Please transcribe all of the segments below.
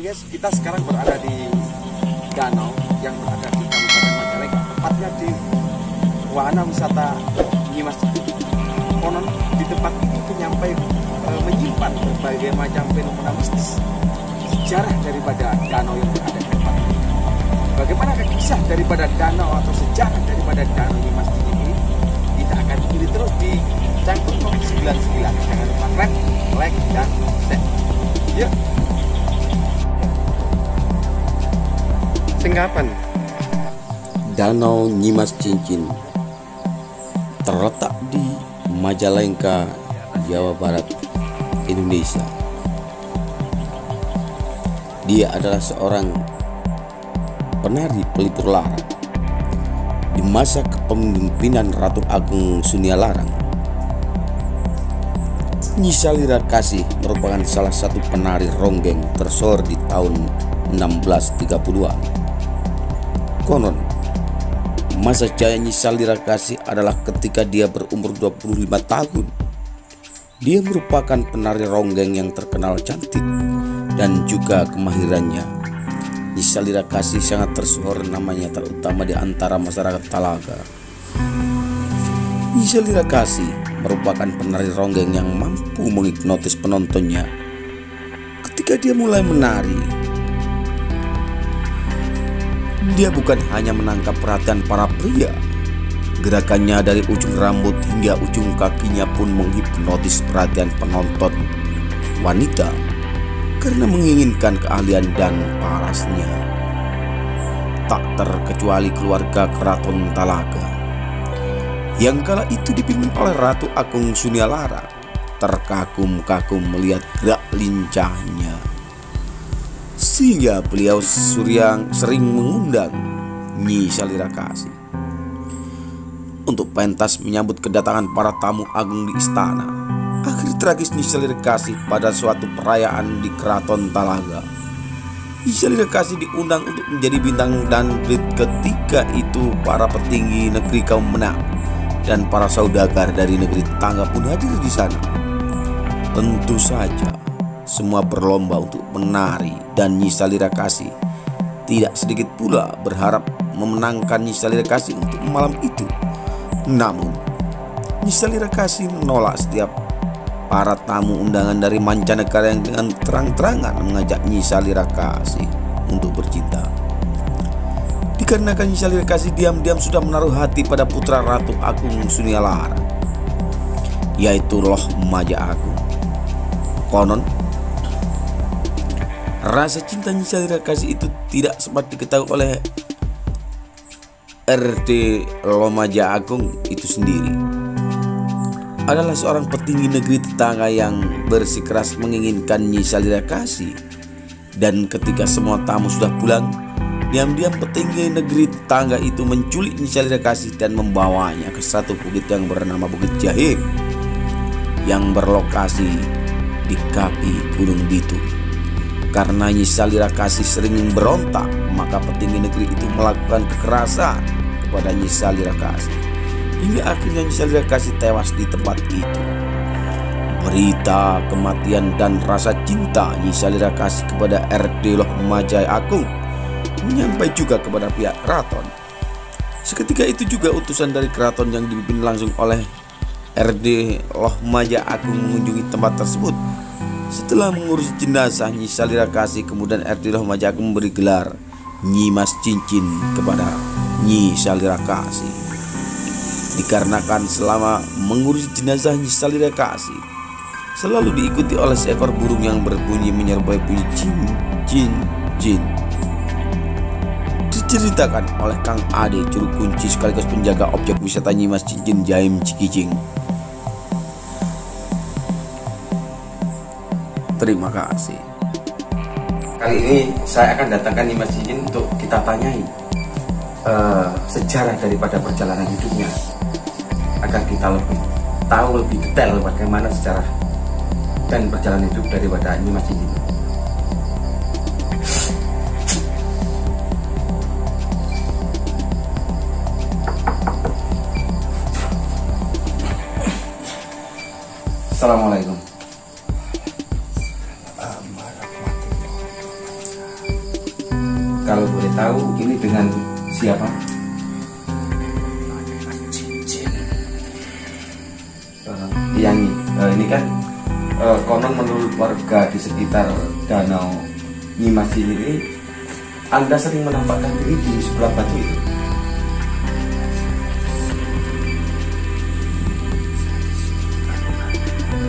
guys, kita sekarang berada di danau yang berada di Kabupaten Majalengka, tepatnya di wahana wisata Nyimas Cincin. Konon di tempat ini penyampai menyimpan berbagai macam fenomena mistis, sejarah daripada danau yang berada di tempat ini. Bagaimana kisah daripada danau atau sejarah daripada danau Nyimas Cincin ini? Kita akan pilih terus di Cangkul 99. Jangan lupa like, dan share. Yuk. Singkapan Danau Nyimas Cincin terletak di Majalengka, Jawa Barat, Indonesia. Dia adalah seorang penari pelipur lara di masa kepemimpinan Ratu Agung Sunialarang. Nyi Salira Kasih merupakan salah satu penari ronggeng tersohor di tahun 1630-an. Konon, masa jaya Nyi Salira Kasih adalah ketika dia berumur 25 tahun. Dia merupakan penari ronggeng yang terkenal cantik dan juga kemahirannya. Nyi Salira Kasih sangat tersohor namanya, terutama di antara masyarakat Talaga. Nyi Salira Kasih merupakan penari ronggeng yang mampu menghipnotis penontonnya. Ketika dia mulai menari, dia bukan hanya menangkap perhatian para pria. Gerakannya dari ujung rambut hingga ujung kakinya pun menghipnotis perhatian penonton wanita karena menginginkan keahlian dan parasnya. Tak terkecuali keluarga keraton Talaga yang kala itu dipimpin oleh Ratu Agung Sunialarang terkagum-kagum melihat gerak lincahnya, sehingga beliau sering mengundang Nyi Salira Kasih untuk pentas menyambut kedatangan para tamu agung di istana. Akhir tragis Nyi Salira Kasih pada suatu perayaan di Keraton Talaga. Nyi Salira Kasih diundang untuk menjadi bintang dan ketika itu para petinggi negeri kaum menang dan para saudagar dari negeri tetangga pun hadir di sana. Tentu saja semua berlomba untuk menari dan Nyi Salira Kasih tidak sedikit pula berharap memenangkan Nyi Salira Kasih untuk malam itu. Namun Nyi Salira Kasih menolak setiap para tamu undangan dari mancanegara yang dengan terang-terangan mengajak Nyi Salira Kasih untuk bercinta. Dikarenakan Nyi Salira Kasih diam-diam sudah menaruh hati pada putra Ratu Agung Sunialarang, yaitu Loh Maja Agung. Konon rasa cinta Nyi Salira Kasih itu tidak sempat diketahui oleh RD Lomaja Agung itu sendiri. Adalah seorang petinggi negeri tetangga yang bersikeras menginginkan Nyi Salira Kasih. Dan ketika semua tamu sudah pulang, diam-diam petinggi negeri tetangga itu menculik Nyi Salira Kasih dan membawanya ke satu bukit yang bernama Bukit Jahim yang berlokasi di kaki Gunung Bitung. Karena Nyi Salira Kasih sering berontak, maka petinggi negeri itu melakukan kekerasan kepada Nyi Salira Kasih, hingga akhirnya Nyi Salira Kasih tewas di tempat itu. Berita kematian dan rasa cinta Nyi Salira Kasih kepada RD Loh Maja Agung menyampai juga kepada pihak keraton. Seketika itu juga utusan dari keraton yang dipimpin langsung oleh RD Loh Maja Agung mengunjungi tempat tersebut. Setelah mengurus jenazah Nyi Salira Kasih, kemudian RD Loh Maja Agung memberi gelar Nyimas Cincin kepada Nyi Salira Kasih. Dikarenakan selama mengurus jenazah Nyi Salira Kasih selalu diikuti oleh seekor burung yang berbunyi menyerupai bunyi cin cin cin. Diceritakan oleh Kang Ade, juru kunci sekaligus penjaga objek wisata Nyimas Cincin Jaim Cikijing. Terima kasih. Kali ini saya akan datangkan Nyimas Cincin untuk kita tanyai sejarah daripada perjalanan hidupnya, agar kita lebih tahu lebih detail bagaimana sejarah dan perjalanan hidup daripada Nyimas Cincin. Assalamualaikum. dengan siapa? Yang ini kan konon menurut warga di sekitar Danau Nyimas ini, Anda sering menampakkan diri di sebelah batu itu.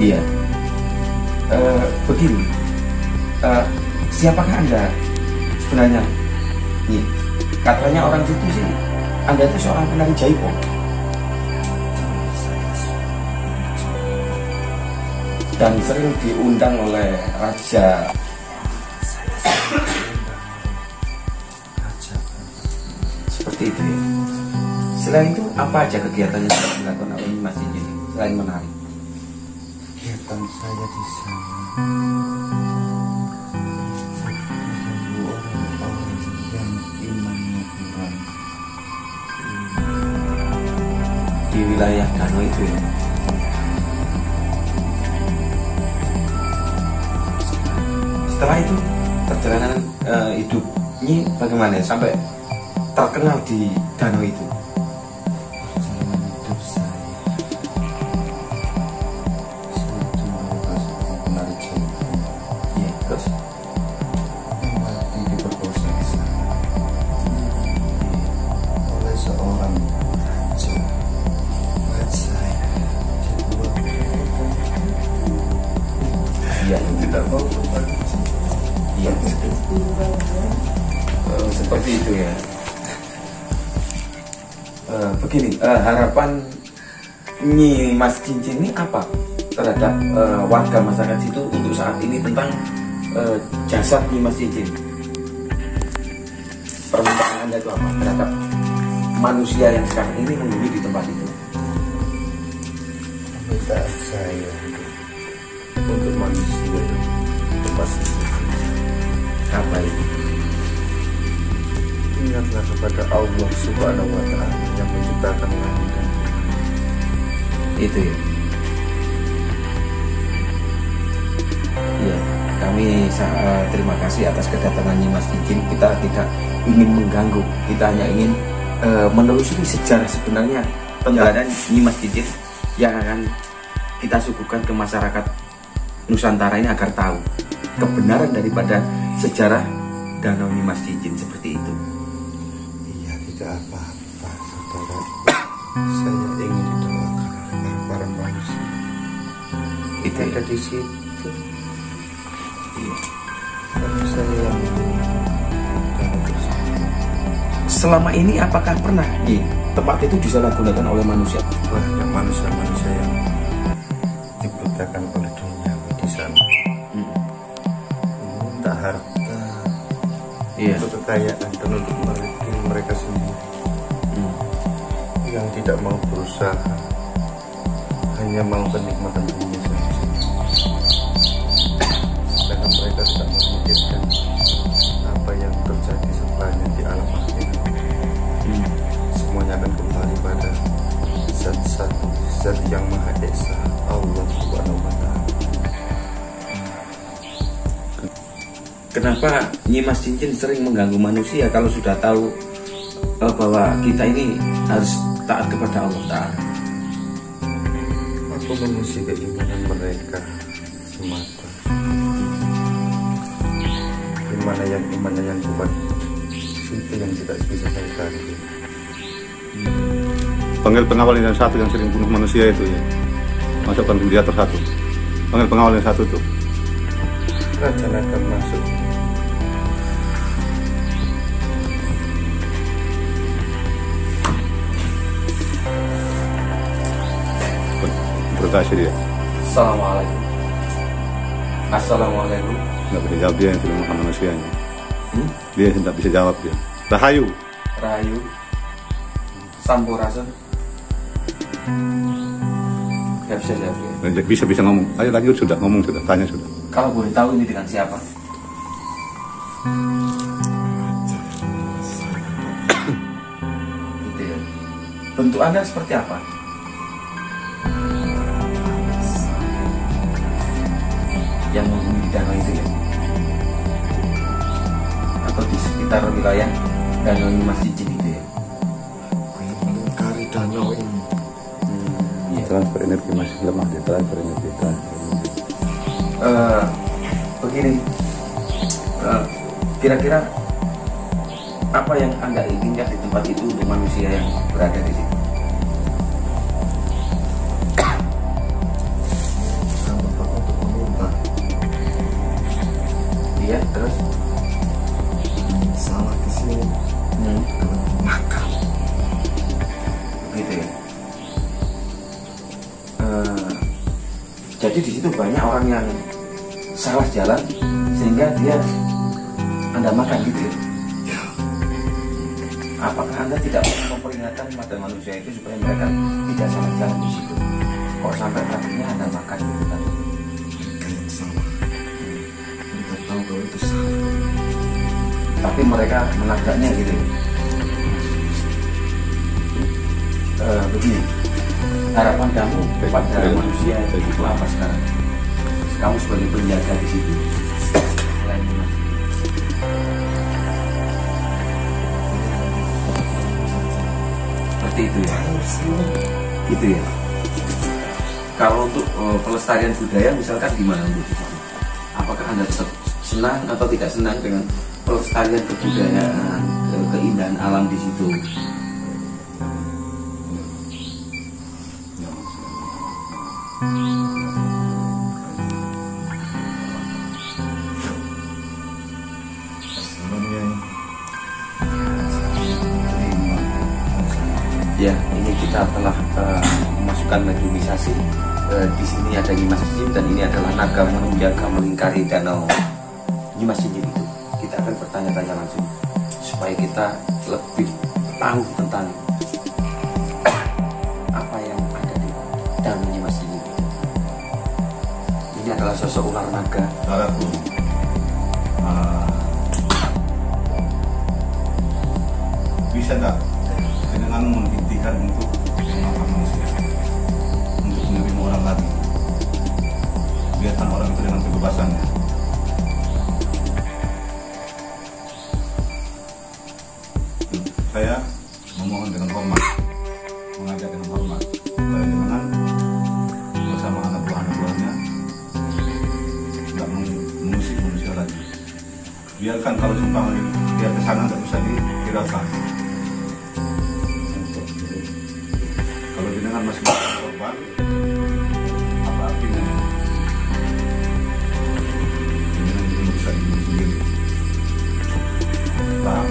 Iya. Begini, siapakah Anda sebenarnya? Nih, katanya orang situ sih, Anda itu seorang penari jaipong. Dan sering diundang oleh raja. Seperti itu ya. Selain itu, apa aja kegiatan yang sudah dilakukan oleh Mas Cincin selain menari? Kegiatan saya di sana mengganggu orang-orang yang imannya kurang Di wilayah danau itu ya. Setelah itu perjalanan hidupnya bagaimana ya? Sampai terkenal di danau itu. perjalanan hidup saya sewaktu mereka sebagai penari jaipong Iya, terus mati diperkosa di sana oleh seorang raja. Buat saya dibuat iya, tidak mau berbagi. iya. Seperti itu ya. Begini, harapan Nyi Mas Cincin ini apa terhadap warga masyarakat situ untuk saat ini tentang jasad Nyi Mas Cincin? Permintaan Anda itu apa terhadap manusia yang sekarang ini menghuni di tempat itu? Permintaan saya untuk manusia tempat itu, Apa itu? ingatlah kepada Allah Subhanahu wa Ta'ala yang menciptakan langit dan bumi. Itu ya. Iya, kami terima kasih atas kedatangannya Mas Cincin. Kita tidak ingin mengganggu, kita hanya ingin menelusuri sejarah sebenarnya penjalanan Nyi Mas Cincin yang akan kita suguhkan ke masyarakat Nusantara ini agar tahu kebenaran daripada sejarah Danau Nyi Mas Cincin seperti itu. Iya, tidak apa-apa saudara. Saya ingin didoakan oleh para manusia Itu ada ya. di situ. Iya. Tapi saya yang dan tersebut Selama ini apakah pernah tempat itu disalahgunakan oleh manusia? banyak manusia-manusia yang dibutakan oleh dunia di sana. Minta harta Iya. untuk kekayaan dan untuk mereka sendiri yang tidak mau berusaha, hanya mau kenikmatan dunia saja. Sedangkan mereka tidak memikirkan apa yang terjadi setelahnya di alam akhirat. Semuanya akan kembali pada zat satu, zat yang maha esa, Allah Subhanahu wa Ta'ala. Kenapa Nyi Mas Cincin sering mengganggu manusia kalau sudah tahu bahwa kita ini harus taat kepada Allah Ta'ala? Aku menguji keimanan mereka semata. Dimana yang imannya yang kuat, itu yang tidak bisa saya ganti. Panggil pengawal yang satu yang sering bunuh manusia itu ya. Masukkan ventilator satu. Panggil pengawal yang satu tuh. Raja akan masuk. Berkasih dia. Assalamualaikum. Assalamualaikum. Nggak bisa jawab dia yang sudah makan manusianya. Dia tidak bisa jawab dia. Rahayu. Rahayu. Sampurasun. Gak bisa jawab ya. Bisa ngomong. Ayo lanjut sudah ngomong sudah tanya sudah. Kalau boleh tahu ini dengan siapa? Gitu ya. Bentuk Anda seperti apa? Yang menghuni di danau itu ya? Atau di sekitar wilayah danau Nyimas Cincin itu ya. Melingkari danau ini. Iya. Transfer energi masih lemah di transfer energi. Begini, kira-kira apa yang Anda inginkan di tempat itu untuk manusia yang berada di situ? Sama Pak untuk meminta Iya, terus? salah di sini dalam makan. Gitu ya. Jadi di situ banyak orang yang salah jalan sehingga dia Anda makan gitu ya. Apakah Anda tidak pernah memperingatkan pada manusia itu supaya mereka tidak salah jalan di situ? Kok sampai akhirnya Anda makan gitu kan? Kayak sama. Kita tahu kalau itu salah. Tapi mereka menabraknya gitu. Begini, harapan kamu kepada manusia itu apa sekarang? Kamu sebagai penjaga di situ. Selain itu, Mas. Seperti itu ya. Gitu ya. Kalau untuk pelestarian budaya misalkan gimana untuk di situ? Apakah Anda tetap senang atau tidak senang dengan pelestarian kebudayaan, keindahan alam di situ? Ya, ini kita telah memasukkan negosiasi. Di sini ada Nyimas Cincin dan ini adalah naga menjaga melingkari danau Nyimas Cincin itu. Kita akan bertanya-tanya langsung supaya kita lebih tahu tentang apa yang ada di danau Nyimas Cincin. Ini adalah sosok ular naga. Saudaraku, bisa tak dengan menghentikan untuk mengapa manusia, untuk menerima orang lagi, biarkan orang itu dengan kebebasannya. Saya memohon dengan hormat, mengajak dengan hormat, supaya jangan bersama anak buahnya tidak mengusik manusia lagi. Biarkan kalau sumpah dia kesana tidak bisa dihiraukan. Kalau jenengan masih korban, apa artinya? Jenengan belum bisa dibunuh sendiri. Paham?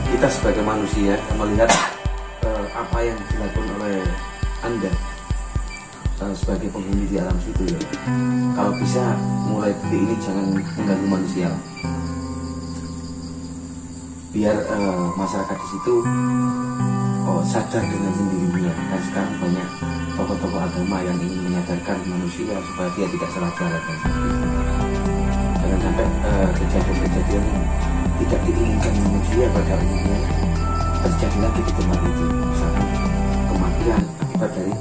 Kita sebagai manusia melihat apa yang dilakukan oleh Anda sebagai penghuni di alam situ ya. Kalau bisa mulai detik ini jangan mengganggu manusia. Biar masyarakat di situ sadar dengan sendirinya. Dan sekarang banyak tokoh-tokoh agama yang ingin menyadarkan manusia supaya dia tidak salah jalan. Jangan sampai kejadian-kejadian tidak diinginkan manusia pada umumnya terjadi lagi di tempat itu, misalkan kematian akibat dari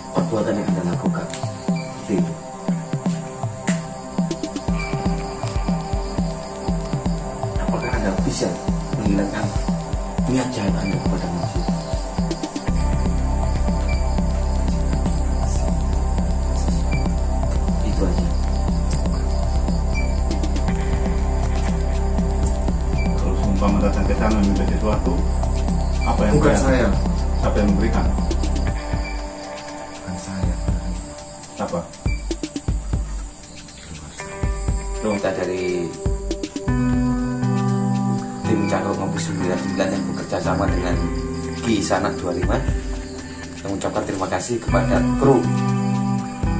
perbuatan yang Anda lakukan. Seperti itu. Apakah Anda bisa menghilangkan niat jahat Anda kepada manusia? Itu aja. Umpama datang ke sana minta sesuatu, apa yang Bukan saya. Siapa yang memberikan? Bukan saya. Siapa? Kita dari tim Cangkok Ngopi 99 yang bekerja sama dengan Ki Sanak 25 mengucapkan terima kasih kepada kru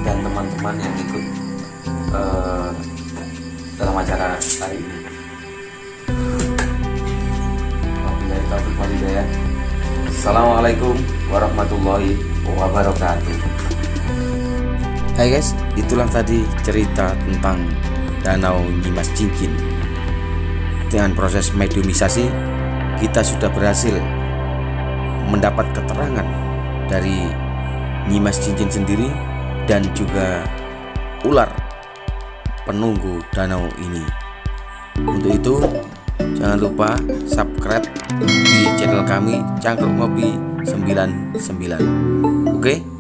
dan teman-teman yang ikut dalam acara hari ini. Assalamualaikum warahmatullahi wabarakatuh. Hai guys, itulah tadi cerita tentang Danau Nyimas Cincin. dengan proses mediumisasi kita sudah berhasil mendapat keterangan dari Nyimas Cincin sendiri dan juga ular penunggu danau ini. Untuk itu jangan lupa subscribe di channel kami Cangkruk Ngopi 99. Oke?